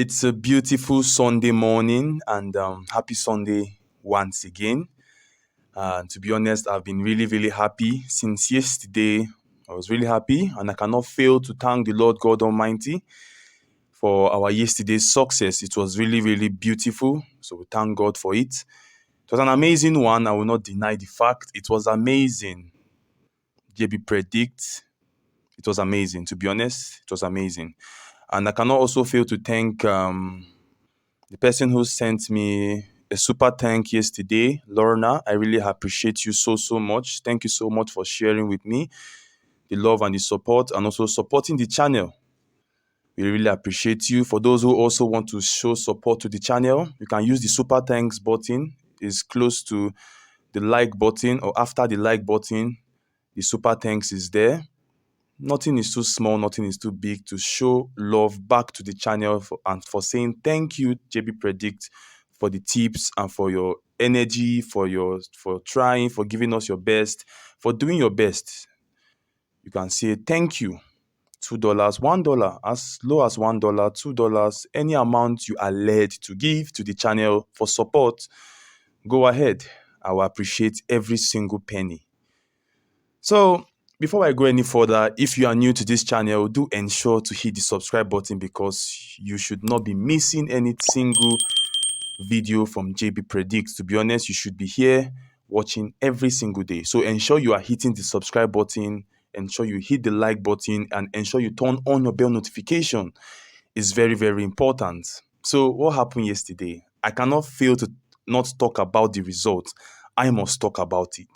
It's a beautiful Sunday morning, and happy Sunday once again. To be honest, I've been really, really happy since yesterday. I was really happy, and I cannot fail to thank the Lord God Almighty for our yesterday's success. It was really, really beautiful. So we thank God for it. It was an amazing one. I will not deny the fact. It was amazing. Jb Predictz. It was amazing. To be honest, it was amazing. And I cannot also fail to thank the person who sent me a super thank yesterday, Lorna. I really appreciate you so much. Thank you so much for sharing with me the love and the support, and also supporting the channel. We really appreciate you. For those who also want to show support to the channel, you can use the super thanks button. It's close to the like button, or after the like button, the super thanks is there. Nothing is too small, nothing is too big to show love back to the channel and for saying thank you, Jb Predictz, for the tips and for your energy, for trying, for giving us your best, for doing your best. You can say thank you. $2, $1, as low as $1, $2, any amount you are led to give to the channel for support, go ahead. I will appreciate every single penny. So, before I go any further, if you are new to this channel, do ensure to hit the subscribe button, because you should not be missing any single video from Jb Predictz. To be honest, you should be here watching every single day. So ensure you are hitting the subscribe button, ensure you hit the like button, and ensure you turn on your bell notification. It's very, very important. So what happened yesterday? I cannot fail to not talk about the results. I must talk about it.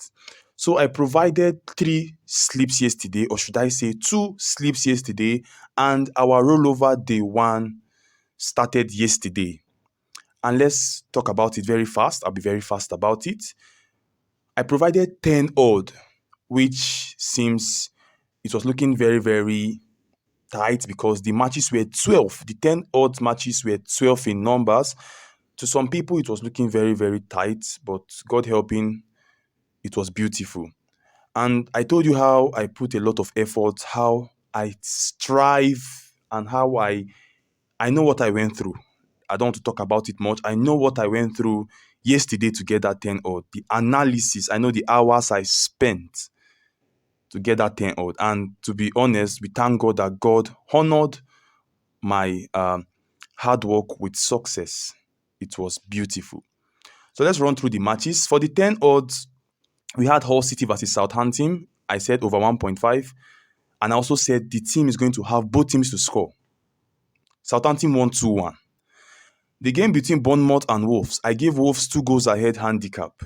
So I provided 3 sleeps yesterday, or should I say 2 sleeps yesterday, and our rollover day 1 started yesterday. And let's talk about it very fast. I'll be very fast about it. I provided 10 odd, which seems it was looking very, very tight because the matches were 12. The 10 odd matches were 12 in numbers. To some people, it was looking very, very tight, but God helping, it was beautiful. And I told you how I put a lot of effort, how I strive, and how I know what I went through. I don't want to talk about it much. I know what I went through yesterday to get that 10 odd. The analysis, I know the hours I spent to get that 10 odd. And to be honest, we thank God that God honored my hard work with success. It was beautiful. So let's run through the matches. For the 10 odds, we had Hull City versus Southampton. I said over 1.5. And I also said the team is going to have both teams to score. Southampton won 2-1. The game between Bournemouth and Wolves, I gave Wolves 2 goals ahead handicap.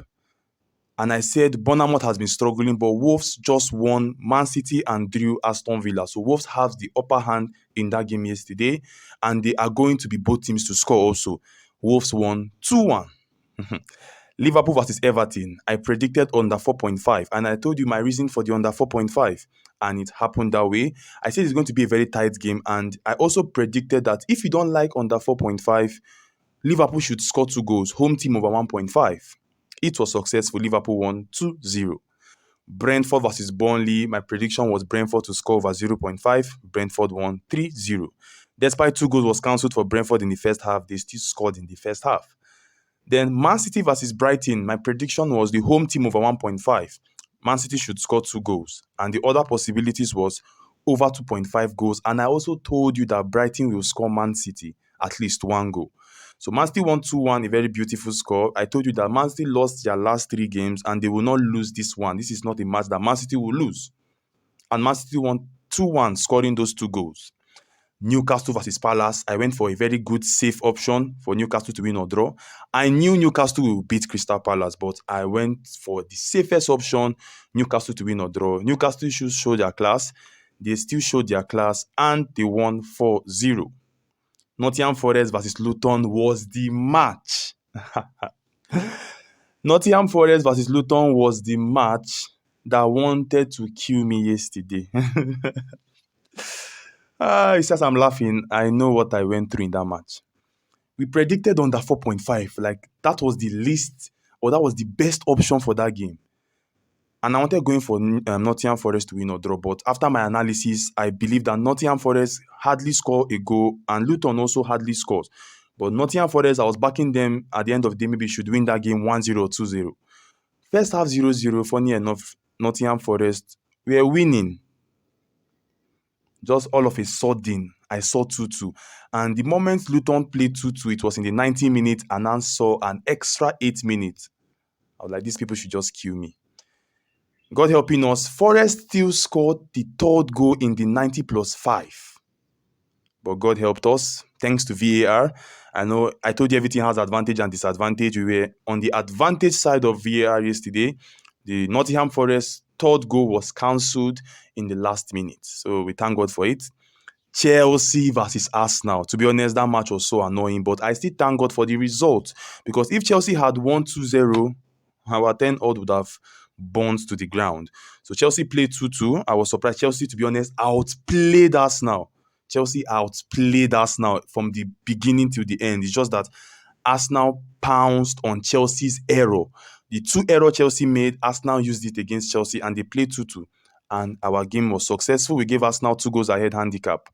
And I said Bournemouth has been struggling, but Wolves just won Man City and drew Aston Villa. So Wolves have the upper hand in that game yesterday, and they are going to be both teams to score also. Wolves won 2-1. Liverpool versus Everton, I predicted under 4.5, and I told you my reason for the under 4.5, and it happened that way. I said it's going to be a very tight game, and I also predicted that if you don't like under 4.5, Liverpool should score 2 goals, home team over 1.5. It was successful. Liverpool won 2-0. Brentford versus Burnley, my prediction was Brentford to score over 0.5. Brentford won 3-0. Despite 2 goals was cancelled for Brentford in the first half, they still scored in the first half. Then Man City versus Brighton, my prediction was the home team over 1.5. Man City should score 2 goals. And the other possibilities was over 2.5 goals. And I also told you that Brighton will score Man City at least 1 goal. So Man City won 2-1, a very beautiful score. I told you that Man City lost their last 3 games and they will not lose this one. This is not a match that Man City will lose. And Man City won 2-1, scoring those 2 goals. Newcastle versus Palace, I went for a very good safe option for Newcastle to win or draw. I knew Newcastle will beat Crystal Palace, but I went for the safest option, Newcastle to win or draw. Newcastle should show their class. They still showed their class, and they won 4-0. Nottingham Forest versus Luton was the match. Nottingham Forest versus Luton was the match that wanted to kill me yesterday. It's just I'm laughing. I know what I went through in that match. We predicted under 4.5. Like, that was the least, or that was the best option for that game. And I wanted going for Nottingham Forest to win or draw. But after my analysis, I believe that Nottingham Forest hardly score a goal and Luton also hardly scores. But Nottingham Forest, I was backing them at the end of the day, maybe should win that game 1-0 or 2-0. First half 0-0, funny enough, Nottingham Forest were winning. Just all of a sudden, I saw 2-2. And the moment Luton played 2-2, it was in the 90 minutes, and I saw an extra 8 minutes. I was like, these people should just kill me. God helping us, Forest still scored the third goal in the 90 plus 5. But God helped us, thanks to VAR. I know I told you everything has advantage and disadvantage. We were on the advantage side of VAR yesterday. The Nottingham Forest third goal was cancelled in the last minute. So we thank God for it. Chelsea versus Arsenal. To be honest, that match was so annoying, but I still thank God for the result. Because if Chelsea had won 2-0, our 10 odd would have burned to the ground. So Chelsea played 2-2. I was surprised. Chelsea, to be honest, outplayed Arsenal. Chelsea outplayed Arsenal from the beginning to the end. It's just that Arsenal pounced on Chelsea's error. The two error Chelsea made, Arsenal used it against Chelsea and they played 2-2. And our game was successful. We gave Arsenal 2 goals ahead handicap.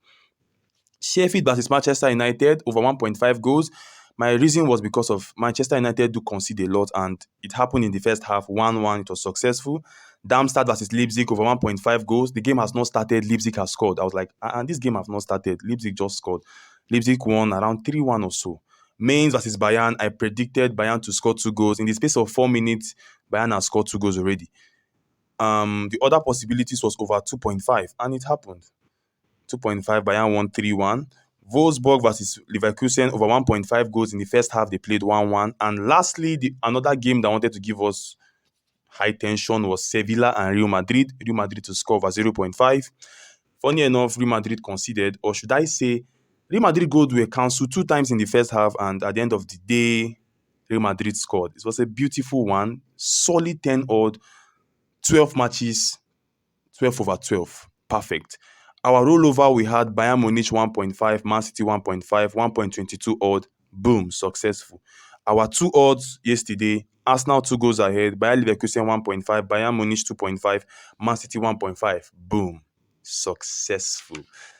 Sheffield versus Manchester United over 1.5 goals. My reason was because of Manchester United do concede a lot and it happened in the first half, 1-1. It was successful. Darmstadt versus Leipzig over 1.5 goals. The game has not started. Leipzig has scored. I was like, and this game has not started. Leipzig just scored. Leipzig won around 3-1 or so. Mainz versus Bayern. I predicted Bayern to score 2 goals. In the space of 4 minutes, Bayern has scored 2 goals already. The other possibilities was over 2.5 and it happened. 2.5, Bayern won 3-1. Wolfsburg versus Leverkusen over 1.5 goals in the first half. They played 1-1. And lastly, another game that wanted to give us high tension was Sevilla and Real Madrid. Real Madrid to score over 0.5. Funny enough, Real Madrid conceded, or should I say, Real Madrid goals were cancelled 2 times in the first half, and at the end of the day, Real Madrid scored. It was a beautiful one, solid 10 odd, 12 matches, 12 over 12. Perfect. Our rollover, we had Bayern Munich 1.5, Man City 1.5, 1.22 odd. Boom, successful. Our 2 odds yesterday, Arsenal 2 goals ahead, Bayern Leverkusen 1.5, Bayern Munich 2.5, Man City 1.5. Boom, successful.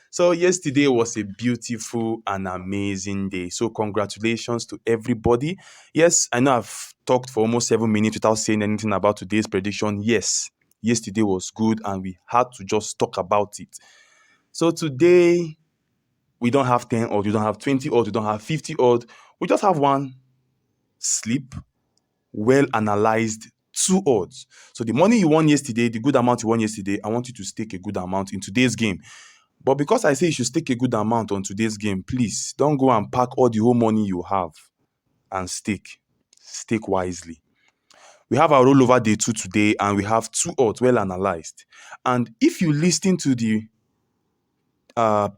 So yesterday was a beautiful and amazing day. So congratulations to everybody. Yes, I know I've talked for almost 7 minutes without saying anything about today's prediction. Yes, yesterday was good and we had to just talk about it. So today, we don't have 10 odds, we don't have 20 odds, we don't have 50 odds. We just have one sleep, well-analyzed 2 odds. So the money you won yesterday, the good amount you won yesterday, I want you to stake a good amount in today's game. But because I say you should stake a good amount on today's game, please don't go and pack all the whole money you have and stake. Stake wisely. We have our rollover day 2 today and we have 2 odds well-analyzed. And if you listen to the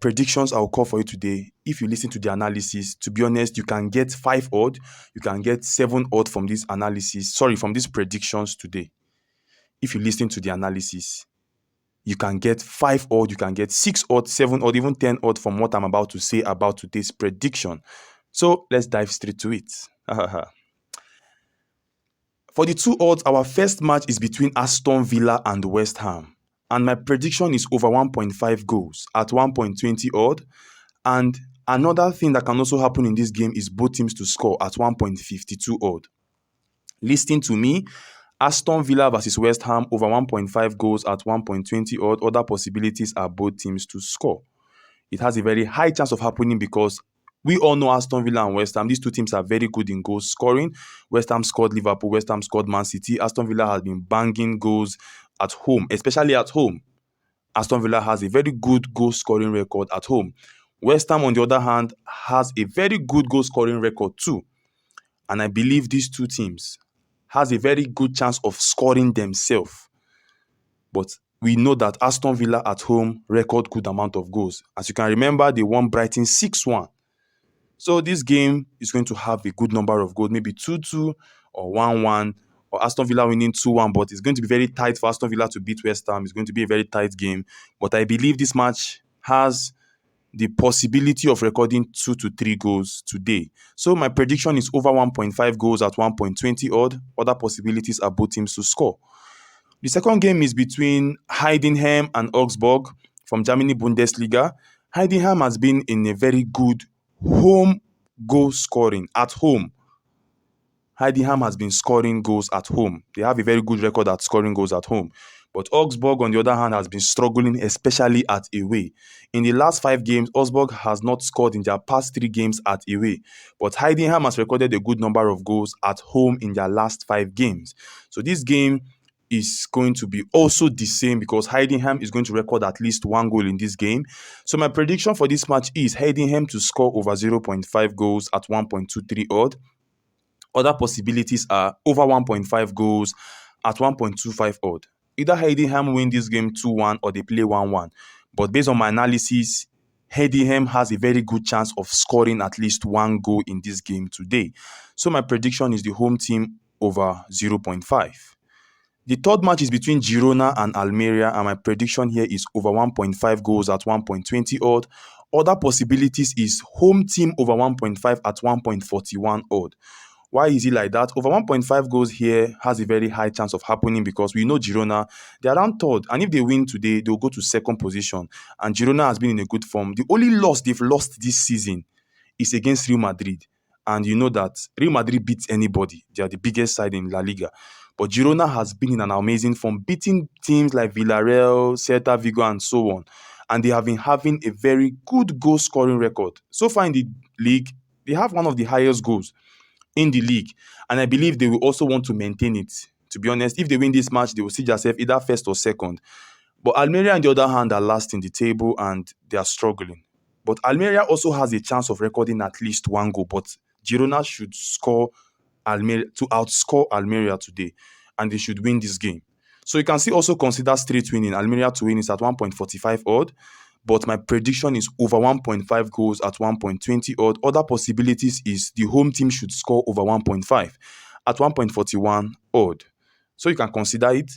predictions I'll call for you today, if you listen to the analysis, to be honest, you can get 5 odd, you can get 7 odd from this analysis, from these predictions today. If you listen to the analysis, you can get 5 odd, you can get 6 odd, 7 odd, even 10 odd from what I'm about to say about today's prediction. So let's dive straight to it. For the 2 odds, our first match is between Aston Villa and West Ham. And my prediction is over 1.5 goals at 1.20 odd. And another thing that can also happen in this game is both teams to score at 1.52 odd. Listen to me, Aston Villa versus West Ham over 1.5 goals at 1.20 odd. Other possibilities are both teams to score. It has a very high chance of happening because we all know Aston Villa and West Ham. These 2 teams are very good in goal scoring. West Ham scored Liverpool. West Ham scored Man City. Aston Villa has been banging goals at home, especially at home. Aston Villa has a very good goal scoring record at home. West Ham, on the other hand, has a very good goal scoring record too. And I believe these 2 teams has a very good chance of scoring themselves. But we know that Aston Villa at home record good amount of goals. As you can remember, they won Brighton 6-1. So this game is going to have a good number of goals, maybe 2-2 or 1-1, or Aston Villa winning 2-1, but it's going to be very tight for Aston Villa to beat West Ham. It's going to be a very tight game. But I believe this match has the possibility of recording 2 to 3 goals today. So my prediction is over 1.5 goals at 1.20 odd. Other possibilities are both teams to score. The second game is between Heidenheim and Augsburg from Germany Bundesliga. Heidenheim has been in a very good home goal scoring at home. Heidenheim has been scoring goals at home. They have a very good record at scoring goals at home. But Augsburg, on the other hand, has been struggling, especially at away. In the last 5 games, Augsburg has not scored in their past 3 games at away. But Heidenheim has recorded a good number of goals at home in their last 5 games. So this game is going to be also the same because Heidenheim is going to record at least 1 goal in this game. So my prediction for this match is Heidenheim to score over 0.5 goals at 1.23 odd. Other possibilities are over 1.5 goals at 1.25 odd. Either Heidenheim win this game 2-1 or they play 1-1. But based on my analysis, Heidenheim has a very good chance of scoring at least 1 goal in this game today. So my prediction is the home team over 0.5. The third match is between Girona and Almeria, and my prediction here is over 1.5 goals at 1.20 odd. Other possibilities is home team over 1.5 at 1.41 odd. Why is it like that? Over 1.5 goals here has a very high chance of happening because we know Girona, they are around third. And if they win today, they'll go to second position. And Girona has been in a good form. The only loss they've lost this season is against Real Madrid. And you know that Real Madrid beats anybody. They are the biggest side in La Liga. But Girona has been in an amazing form, beating teams like Villarreal, Celta Vigo, and so on. And they have been having a very good goal scoring record. So far in the league, they have one of the highest goals in the league. And I believe they will also want to maintain it. To be honest, if they win this match, they will see themselves either first or second. But Almeria, on the other hand, are last in the table and they are struggling. But Almeria also has a chance of recording at least 1 goal. But Girona should score Almeria to outscore Almeria today, and they should win this game. So you can see also consider straight winning. Almeria to win is at 1.45 odd, but my prediction is over 1.5 goals at 1.20 odd. Other possibilities is the home team should score over 1.5 at 1.41 odd. So you can consider it.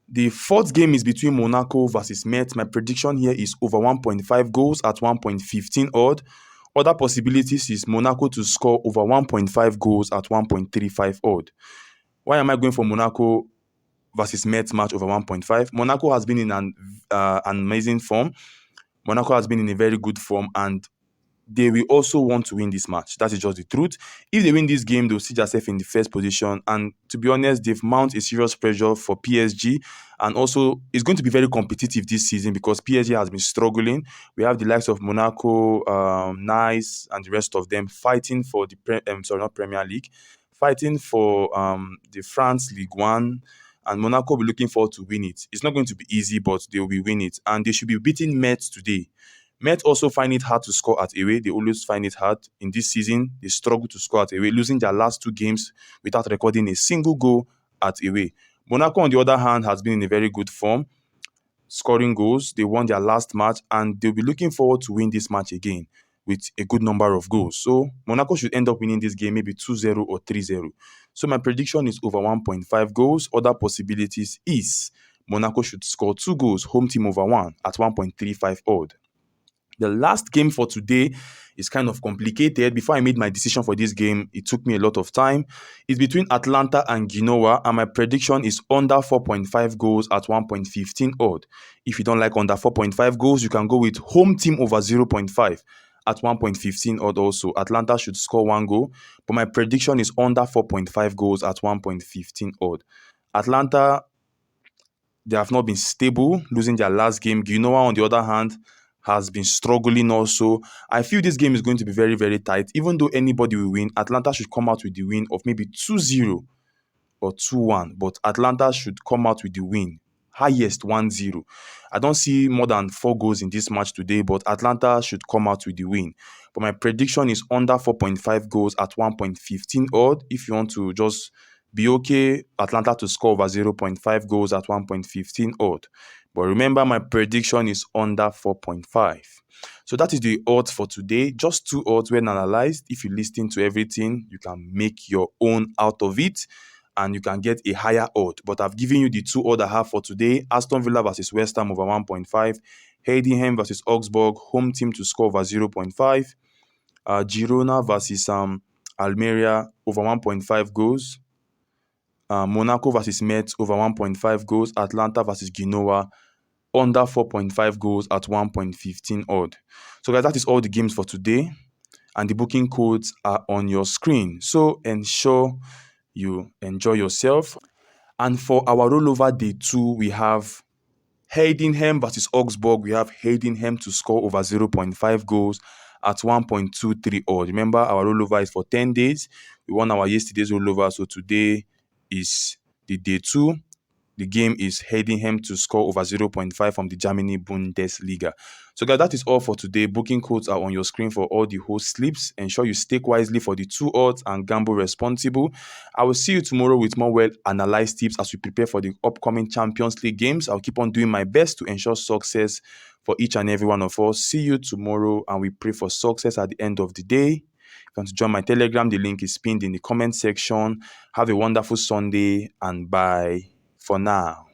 The fourth game is between Monaco versus Metz. My prediction here is over 1.5 goals at 1.15 odd. Other possibilities is Monaco to score over 1.5 goals at 1.35 odd. Why am I going for Monaco versus Metz match over 1.5? Monaco has been in an amazing form. Monaco has been in a very good form and they will also want to win this match. That is just the truth. If they win this game, they'll see themselves in the first position. And to be honest, they've mounted a serious pressure for PSG. And also, it's going to be very competitive this season because PSG has been struggling. We have the likes of Monaco, Nice, and the rest of them fighting for the not Premier League, fighting for the France League One. And Monaco will be looking forward to win it. It's not going to be easy, but they will win it. And they should be beating Metz today. Met also find it hard to score at away. They always find it hard. In this season, they struggle to score at away, losing their last 2 games without recording a single goal at away. Monaco, on the other hand, has been in a very good form, scoring goals. They won their last match, and they'll be looking forward to win this match again with a good number of goals. So Monaco should end up winning this game, maybe 2-0 or 3-0. So my prediction is over 1.5 goals. Other possibilities is Monaco should score 2 goals, home team over 1 at 1.35 odd. The last game for today is kind of complicated. Before I made my decision for this game, it took me a lot of time. It's between Atlanta and Genoa, and my prediction is under 4.5 goals at 1.15 odd. If you don't like under 4.5 goals, you can go with home team over 0.5 at 1.15 odd also. Atlanta should score 1 goal, but my prediction is under 4.5 goals at 1.15 odd. Atlanta, they have not been stable, losing their last game. Genoa, on the other hand, has been struggling also. I feel this game is going to be very, very tight. Even though anybody will win, Atlanta should come out with the win of maybe 2-0 or 2-1. But Atlanta should come out with the win. Highest 1-0. I don't see more than 4 goals in this match today, but Atlanta should come out with the win. But my prediction is under 4.5 goals at 1.15 odd. If you want to just be okay, Atlanta to score over 0.5 goals at 1.15 odd. But remember, my prediction is under 4.5. So that is the odds for today. Just 2 odds when analyzed. If you listen to everything, you can make your own out of it and you can get a higher odd. But I've given you the 2 odds I have for today. Aston Villa versus West Ham over 1.5. Heidenheim versus Augsburg, home team to score over 0.5. Girona versus Almeria over 1.5 goals. Monaco versus Metz over 1.5 goals. Atlanta versus Genoa under 4.5 goals at 1.15 odd. So guys, that is all the games for today, and the booking codes are on your screen. So ensure you enjoy yourself. And for our rollover day 2, we have Heidenheim versus Augsburg. We have Heidenheim to score over 0.5 goals at 1.23 odd. Remember, our rollover is for 10 days. We won our yesterday's rollover, so today is the day 2. The game is Heidenheim to score over 0.5 from the Germany Bundesliga. So guys, that is all for today. Booking codes are on your screen for all the host slips. Ensure you stake wisely for the 2 odds and gamble responsible. I will see you tomorrow with more well-analyzed tips as we prepare for the upcoming Champions League games. I'll keep on doing my best to ensure success for each and every one of us. See you tomorrow, and we pray for success at the end of the day. If you want to join my Telegram, the link is pinned in the comment section. Have a wonderful Sunday, and bye for now.